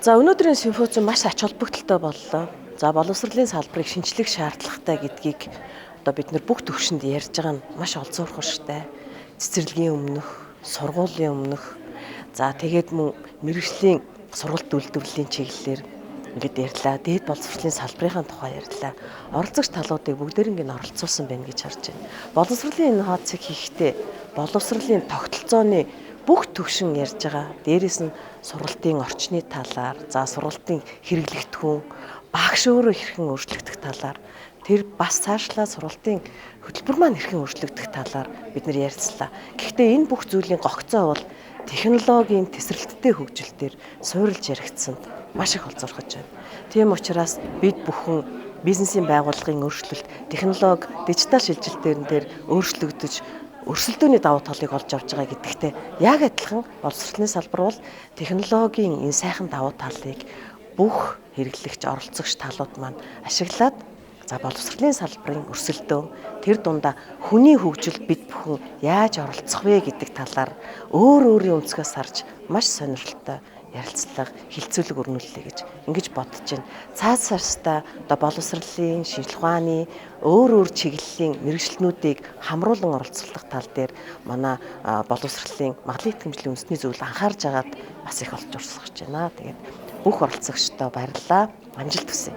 За өнөөдрийн симпозиум маш ач холбогдолтой боллоо. За боловсролын салбарыг шинчлэх шаардлагатай гэдгийг одоо бид нар бүх төвшөнд ярьж байгаа нь маш олзуурхштай. Цэцэрлэгийн өмнөх, сургуулийн өмнөх, за тэгээд мэрэгжлийн сургалт үйлдвэрлэлийн чиглэлээр ингээд ярьлаа. Дээд боловсролын салбарынхаа тухай ярьлаа. Оролцогч талуудыг бүгдээрээ ингээд оролцуулсан байна гэж харж байна. Боловсролын энэ хооцыг хийхдээ боловсролын тогтолцооны бүх төвшин ярьж байгаа. Дээрээс нь сургалтын орчны талаар, за сургалтын хэрэглэгдэхүүн, багш өөрөө хэрхэн өөрчлөгдөх талаар, тэр бас цаашлаа сургалтын хөтөлбөр маань хэрхэн өөрчлөгдөх талаар бид нар ярилцлаа. Гэхдээ энэ бүх зүйлийн гогцоо бол технологийн тесрэлттэй хөгжилтээр суурилж яригдсанд маш их олзуурхаж байна. Тийм учраас бид бүхэн бизнесийн байгууллагын өөрчлөлт, технологи, дижитал шилжилтээр өөрчлөгдөж өрсөлдөөний давуу талыг олж авч байгаа гэдэгтээ яг адилхан боловсролын салбар бол технологийн энэ сайхан давуу талыг бүх хэрэглэгч оролцогч талууд маань ашиглаад за боловсролын салбарын өрсөлдөө тэр дундаа хүний хөгжилд бид бүхэн яаж оролцох вэ гэдэг талаар өөрийн өнцгөөс харж маш сонирхолтой ярилцлага хилцүүлэг өрнүүллээ гэж ингэж бодож байна. Цаашдаа одоо боловсролын шинжилгээ ухааны өөр чиглэлийн мэрэгчлэнүүдийг хамруулан оролцуулах тал дээр манай боловсролын магадлал итгэмжлийн үндэсний зөвлөл анхаарж агаад бас их олж урсгаж байна. Тэгээд бүх оролцогчдоо баярлалаа. Амжилт хүсье.